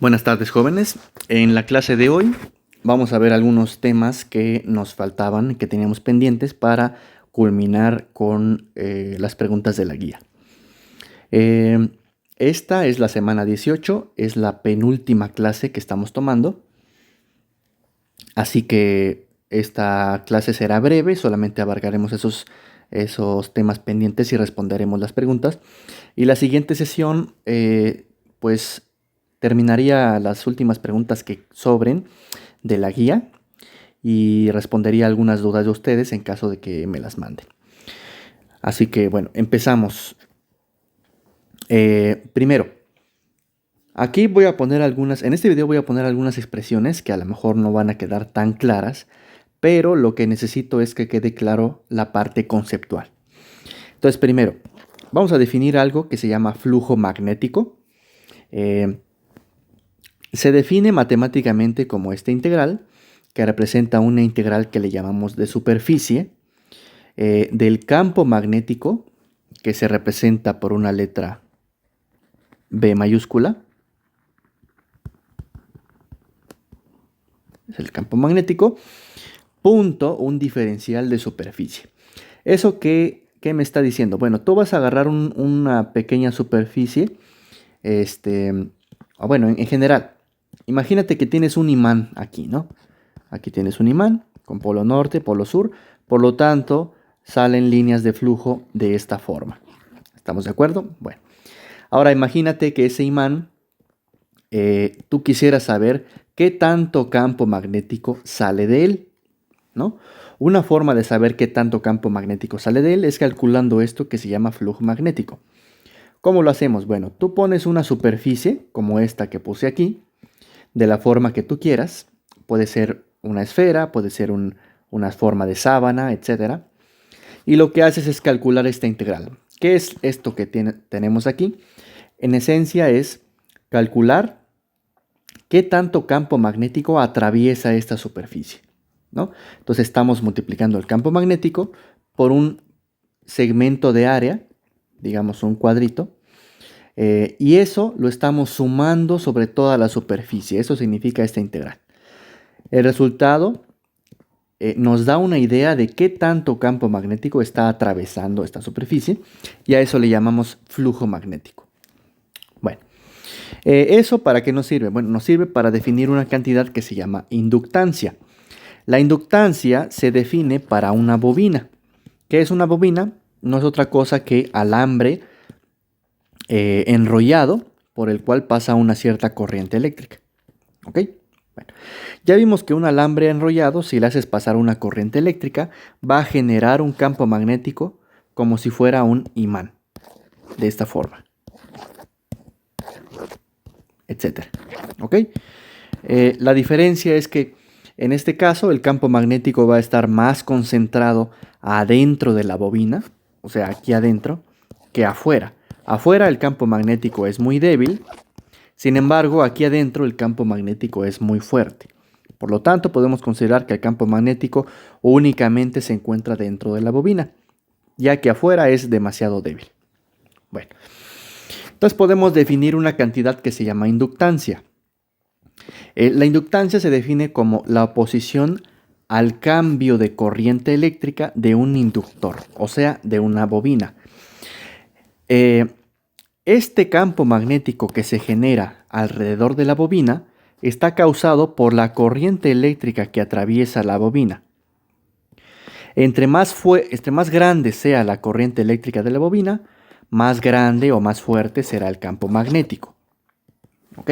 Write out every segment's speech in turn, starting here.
Buenas tardes, jóvenes. En la clase de hoy vamos a ver algunos temas que nos faltaban, que teníamos pendientes para culminar con las preguntas de la guía. Eh, Esta es la semana 18, es la penúltima clase que estamos tomando. Así que esta clase será breve, solamente abarcaremos esos temas pendientes y responderemos las preguntas. Y la siguiente sesión, pues terminaría las últimas preguntas que sobren de la guía y respondería algunas dudas de ustedes en caso de que me las manden. Así que bueno, empezamos. Primero, aquí voy a poner en este video voy a poner algunas expresiones que a lo mejor no van a quedar tan claras, pero lo que necesito es que quede claro la parte conceptual. Entonces, primero, vamos a definir algo que se llama flujo magnético. Se define matemáticamente como esta integral, que representa una integral que le llamamos de superficie, del campo magnético, que se representa por una letra B mayúscula. Es el campo magnético, punto un diferencial de superficie. ¿Eso qué me está diciendo? Bueno, tú vas a agarrar una pequeña superficie, bueno, en general, imagínate que tienes un imán aquí, ¿no? Aquí tienes un imán con polo norte, polo sur, por lo tanto, salen líneas de flujo de esta forma. ¿Estamos de acuerdo? Bueno, ahora imagínate que ese imán, tú quisieras saber qué tanto campo magnético sale de él, ¿no? Una forma de saber qué tanto campo magnético sale de él es calculando esto que se llama flujo magnético. ¿Cómo lo hacemos? Bueno, tú pones una superficie como esta que puse aquí, de la forma que tú quieras. Puede ser una esfera, puede ser una forma de sábana, etc. Y lo que haces es calcular esta integral. ¿Qué es esto que tenemos aquí? En esencia es calcular qué tanto campo magnético atraviesa esta superficie, ¿no? Entonces estamos multiplicando el campo magnético por un segmento de área, digamos un cuadrito, y eso lo estamos sumando sobre toda la superficie. Eso significa esta integral. El resultado nos da una idea de qué tanto campo magnético está atravesando esta superficie, y a eso le llamamos flujo magnético. Bueno, ¿eso para qué nos sirve? Bueno, nos sirve para definir una cantidad que se llama inductancia. La inductancia se define para una bobina. ¿Qué es una bobina? No es otra cosa que alambre enrollado por el cual pasa una cierta corriente eléctrica. ¿Ok? Bueno, ya vimos que un alambre enrollado, si le haces pasar una corriente eléctrica, va a generar un campo magnético como si fuera un imán, de esta forma, etc. ¿Ok? La diferencia es que en este caso el campo magnético va a estar más concentrado adentro de la bobina, o sea, aquí adentro, que afuera. Afuera el campo magnético es muy débil, sin embargo, aquí adentro el campo magnético es muy fuerte. Por lo tanto, podemos considerar que el campo magnético únicamente se encuentra dentro de la bobina, ya que afuera es demasiado débil. Bueno, entonces podemos definir una cantidad que se llama inductancia. La inductancia se define como la oposición al cambio de corriente eléctrica de un inductor, o sea, de una bobina. Este campo magnético que se genera alrededor de la bobina está causado por la corriente eléctrica que atraviesa la bobina. Entre más grande sea la corriente eléctrica de la bobina, más grande o más fuerte será el campo magnético. ¿Ok?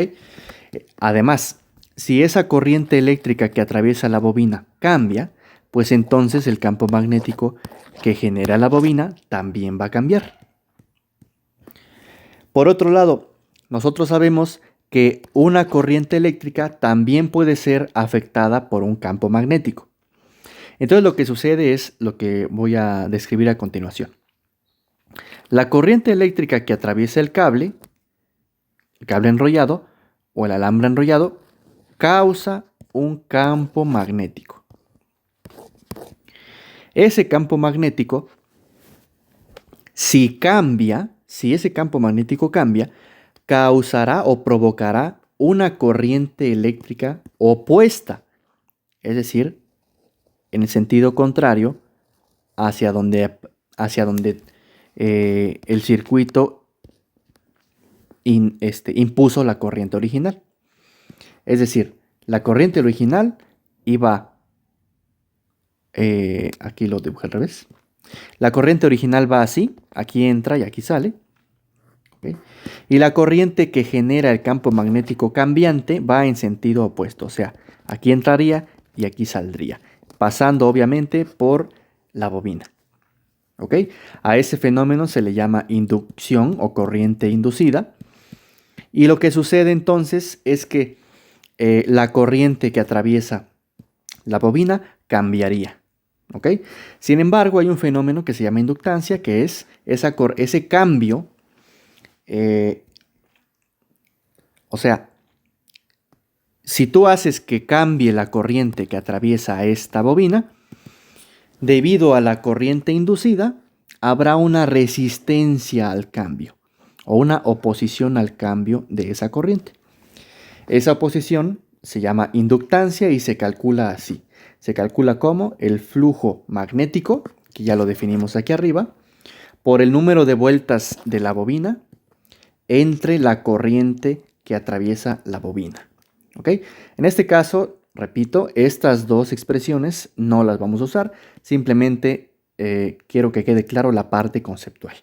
Además, si esa corriente eléctrica que atraviesa la bobina cambia, pues entonces el campo magnético que genera la bobina también va a cambiar. Por otro lado, nosotros sabemos que una corriente eléctrica también puede ser afectada por un campo magnético. Entonces lo que sucede es lo que voy a describir a continuación. La corriente eléctrica que atraviesa el cable enrollado o el alambre enrollado, causa un campo magnético. Ese campo magnético, si ese campo magnético cambia, causará o provocará una corriente eléctrica opuesta, es decir, en el sentido contrario hacia donde el circuito impuso la corriente original. Es decir, la corriente original iba, aquí lo dibujé al revés. La corriente original va así, aquí entra y aquí sale. ¿Okay? Y la corriente que genera el campo magnético cambiante va en sentido opuesto, o sea, aquí entraría y aquí saldría, pasando obviamente por la bobina. ¿Ok? A ese fenómeno se le llama inducción o corriente inducida. Y lo que sucede entonces es que la corriente que atraviesa la bobina cambiaría. ¿Ok? Sin embargo, hay un fenómeno que se llama inductancia, que es ese cambio. O sea, si tú haces que cambie la corriente que atraviesa esta bobina, debido a la corriente inducida, habrá una resistencia al cambio o una oposición al cambio de esa corriente. Esa oposición se llama inductancia y se calcula así. Se calcula como el flujo magnético, que ya lo definimos aquí arriba, por el número de vueltas de la bobina entre la corriente que atraviesa la bobina. ¿Ok? En este caso, repito, estas dos expresiones no las vamos a usar, simplemente quiero que quede claro la parte conceptual.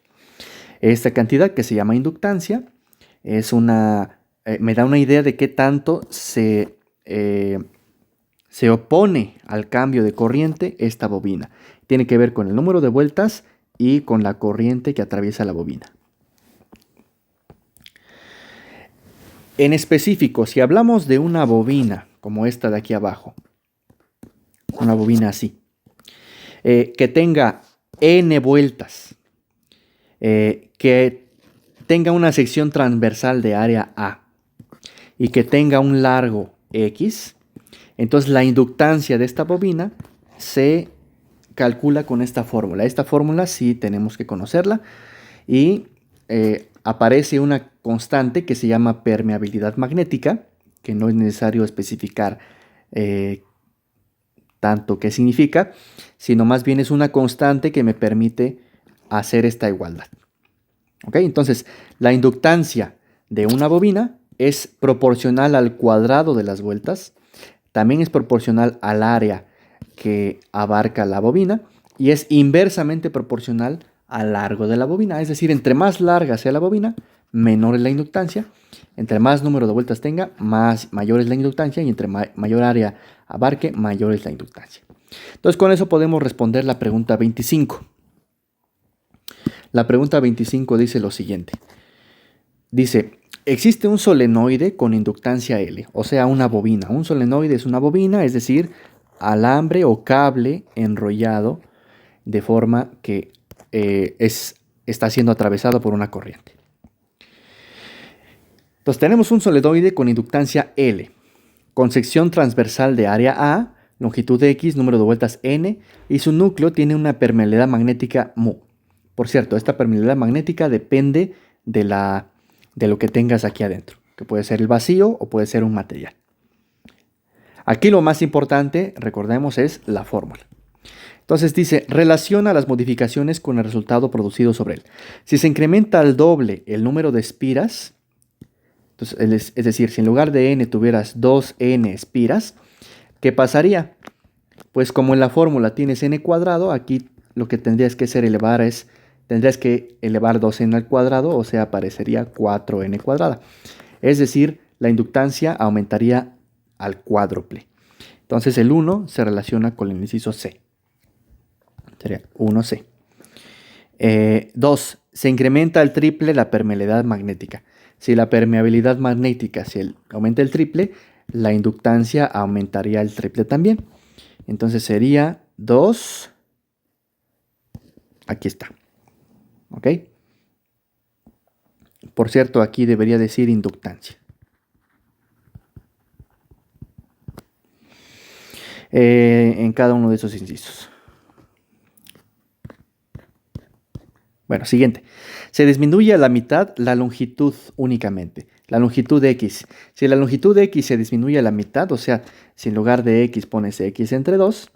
Esta cantidad que se llama inductancia es me da una idea de qué tanto se opone al cambio de corriente esta bobina. Tiene que ver con el número de vueltas y con la corriente que atraviesa la bobina. En específico, si hablamos de una bobina como esta de aquí abajo, una bobina así, que tenga n vueltas, que tenga una sección transversal de área A y que tenga un largo X, entonces la inductancia de esta bobina se calcula con esta fórmula. Esta fórmula sí tenemos que conocerla y aparece una constante que se llama permeabilidad magnética, que no es necesario especificar tanto qué significa, sino más bien es una constante que me permite hacer esta igualdad. ¿Ok? Entonces, la inductancia de una bobina es proporcional al cuadrado de las vueltas, también es proporcional al área que abarca la bobina y es inversamente proporcional al largo de la bobina. Es decir, entre más larga sea la bobina, menor es la inductancia. Entre más número de vueltas tenga, mayor es la inductancia y entre mayor área abarque, mayor es la inductancia. Entonces, con eso podemos responder la pregunta 25. La pregunta 25 dice lo siguiente. Dice, existe un solenoide con inductancia L, o sea, una bobina. Un solenoide es una bobina, es decir, alambre o cable enrollado de forma que está siendo atravesado por una corriente. Entonces tenemos un solenoide con inductancia L, con sección transversal de área A, longitud X, número de vueltas N, y su núcleo tiene una permeabilidad magnética mu. Por cierto, esta permeabilidad magnética depende de lo que tengas aquí adentro, que puede ser el vacío o puede ser un material. Aquí lo más importante, recordemos, es la fórmula. Entonces dice, relaciona las modificaciones con el resultado producido sobre él. Si se incrementa al doble el número de espiras, entonces, es decir, si en lugar de n tuvieras 2n espiras, ¿qué pasaría? Pues como en la fórmula tienes n cuadrado, aquí lo que tendrías que tendrías que elevar 2n al cuadrado, o sea, aparecería 4n cuadrada. Es decir, la inductancia aumentaría al cuádruple. Entonces el 1 se relaciona con el inciso C. Sería 1C. 2. Se incrementa al triple la permeabilidad magnética. Si la permeabilidad magnética aumenta el triple, la inductancia aumentaría el triple también. Entonces sería 2. Aquí está. ¿Ok? Por cierto, aquí debería decir inductancia. En cada uno de esos incisos. Bueno, siguiente. Se disminuye a la mitad la longitud únicamente. La longitud de X. Si la longitud de X se disminuye a la mitad, o sea, si en lugar de X pones X entre 2,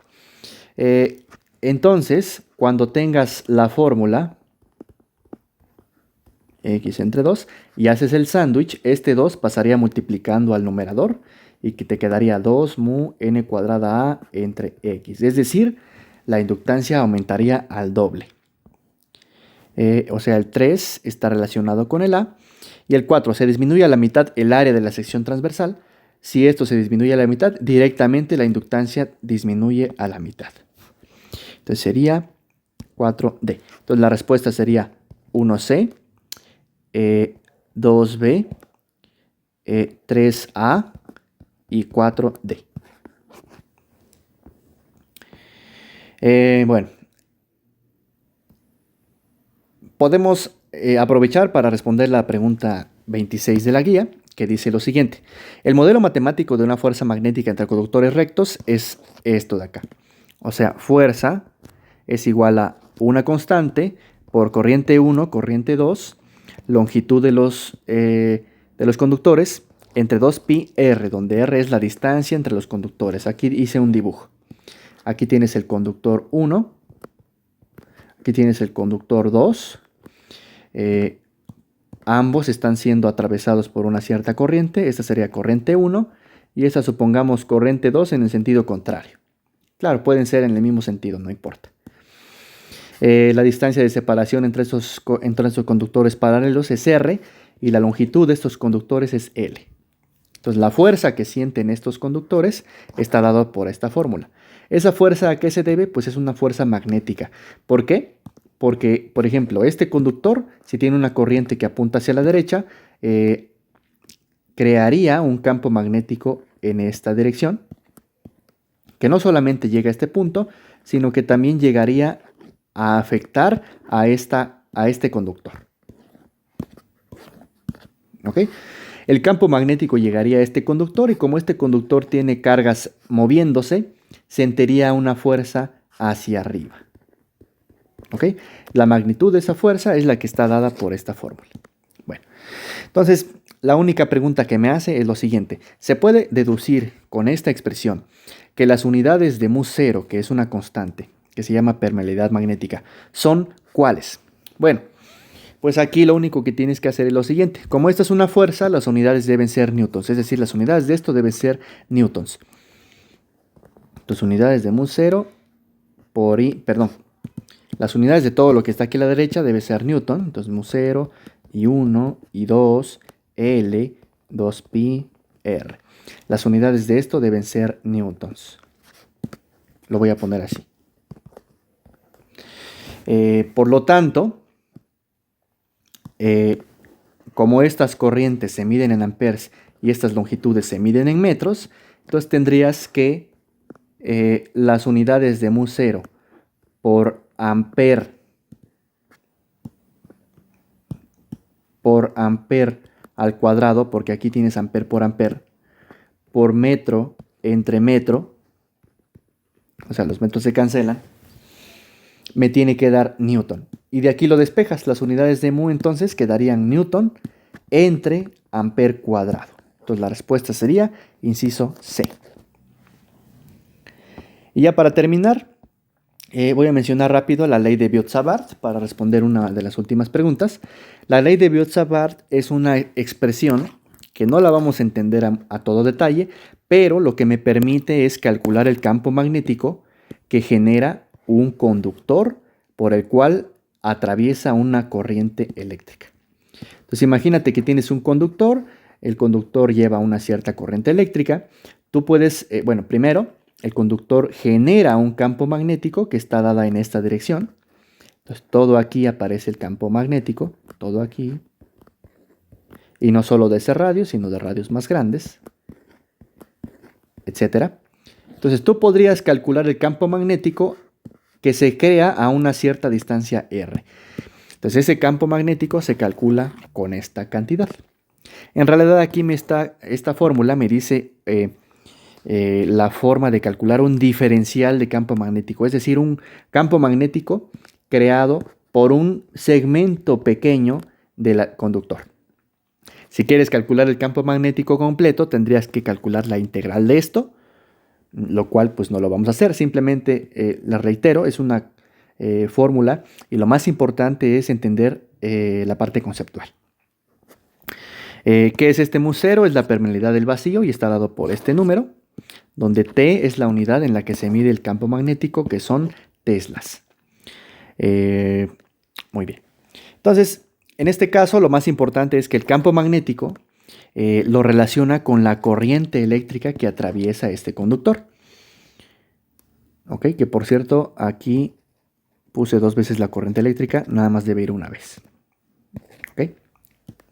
entonces, cuando tengas la fórmula X entre 2 y haces el sándwich, este 2 pasaría multiplicando al numerador y que te quedaría 2 mu n cuadrada A entre X. Es decir, la inductancia aumentaría al doble. O sea, el 3 está relacionado con el A. Y el 4, se disminuye a la mitad el área de la sección transversal. Si esto se disminuye a la mitad, directamente la inductancia disminuye a la mitad. Entonces sería 4D. Entonces la respuesta sería 1C, 2B, 3A y 4D. Bueno, podemos aprovechar para responder la pregunta 26 de la guía, que dice lo siguiente. El modelo matemático de una fuerza magnética entre conductores rectos es esto de acá. O sea, fuerza es igual a una constante por corriente 1, corriente 2, longitud de los conductores entre 2pi r, donde r es la distancia entre los conductores. Aquí hice un dibujo. Aquí tienes el conductor 1, aquí tienes el conductor 2. Ambos están siendo atravesados por una cierta corriente. Esta sería corriente 1 y esta supongamos corriente 2 en el sentido contrario. Claro, pueden ser en el mismo sentido, no importa. La distancia de separación entre estos conductores paralelos es R y la longitud de estos conductores es L. Entonces la fuerza que sienten estos conductores está dada por esta fórmula. ¿Esa fuerza a qué se debe? Pues es una fuerza magnética. ¿Por qué? Porque, por ejemplo, este conductor, si tiene una corriente que apunta hacia la derecha, crearía un campo magnético en esta dirección, que no solamente llega a este punto, sino que también llegaría a afectar a este conductor. ¿Ok? El campo magnético llegaría a este conductor y como este conductor tiene cargas moviéndose, sentiría una fuerza hacia arriba. ¿Ok? La magnitud de esa fuerza es la que está dada por esta fórmula. Bueno, entonces la única pregunta que me hace es lo siguiente. ¿Se puede deducir con esta expresión que las unidades de mu0, que es una constante, que se llama permeabilidad magnética, son cuáles? Bueno, pues aquí lo único que tienes que hacer es lo siguiente. Como esta es una fuerza, las unidades deben ser newtons, es decir, las unidades de esto deben ser newtons. Entonces, unidades de mu0 por i, perdón, las unidades de todo lo que está aquí a la derecha debe ser newton. Entonces, mu0, i1, i2, l, 2pi, r. Las unidades de esto deben ser newtons. Lo voy a poner así. Por lo tanto, como estas corrientes se miden en amperes y estas longitudes se miden en metros, entonces tendrías que las unidades de mu0 por ampere al cuadrado, porque aquí tienes ampere, por metro entre metro, o sea, los metros se cancelan, me tiene que dar newton. Y de aquí lo despejas, las unidades de mu entonces quedarían newton entre ampere cuadrado. Entonces la respuesta sería inciso C. Y ya para terminar, voy a mencionar rápido la ley de Biot-Savart para responder una de las últimas preguntas. La ley de Biot-Savart es una expresión que no la vamos a entender a todo detalle, pero lo que me permite es calcular el campo magnético que genera un conductor por el cual atraviesa una corriente eléctrica. Entonces imagínate que tienes un conductor, el conductor lleva una cierta corriente eléctrica. Tú puedes, primero, el conductor genera un campo magnético que está dada en esta dirección. Entonces todo aquí aparece el campo magnético, todo aquí. Y no solo de ese radio, sino de radios más grandes, etc. Entonces tú podrías calcular el campo magnético que se crea a una cierta distancia r. Entonces ese campo magnético se calcula con esta cantidad. En realidad aquí esta fórmula me dice la forma de calcular un diferencial de campo magnético, es decir, un campo magnético creado por un segmento pequeño del conductor. Si quieres calcular el campo magnético completo, tendrías que calcular la integral de esto, lo cual pues no lo vamos a hacer. Simplemente, les reitero, es una fórmula y lo más importante es entender la parte conceptual. ¿Qué es este mu cero? Es la permeabilidad del vacío y está dado por este número, donde T es la unidad en la que se mide el campo magnético, que son teslas. Muy bien. Entonces, en este caso, lo más importante es que el campo magnético lo relaciona con la corriente eléctrica que atraviesa este conductor. Ok, que por cierto, aquí puse 2 veces la corriente eléctrica, nada más debe ir una vez. Ok.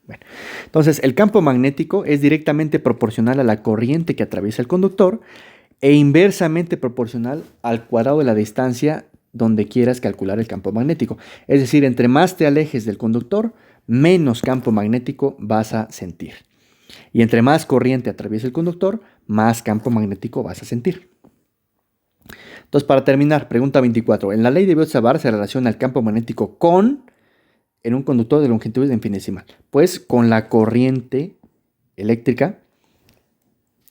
Bueno, entonces, el campo magnético es directamente proporcional a la corriente que atraviesa el conductor e inversamente proporcional al cuadrado de la distancia donde quieras calcular el campo magnético. Es decir, entre más te alejes del conductor, menos campo magnético vas a sentir. Y entre más corriente atraviesa el conductor, más campo magnético vas a sentir. Entonces, para terminar, pregunta 24. En la ley de Biot-Savart se relaciona el campo magnético con, en un conductor de longitud infinitesimal, pues con la corriente eléctrica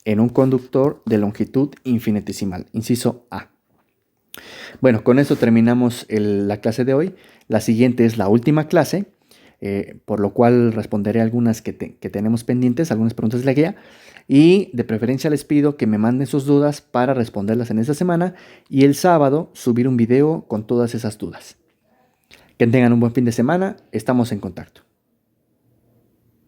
en un conductor de longitud infinitesimal. Inciso A. Bueno, con eso terminamos la clase de hoy. La siguiente es la última clase, por lo cual responderé algunas que tenemos pendientes, algunas preguntas de la guía. Y de preferencia les pido que me manden sus dudas para responderlas en esta semana y el sábado subir un video con todas esas dudas. Que tengan un buen fin de semana, estamos en contacto.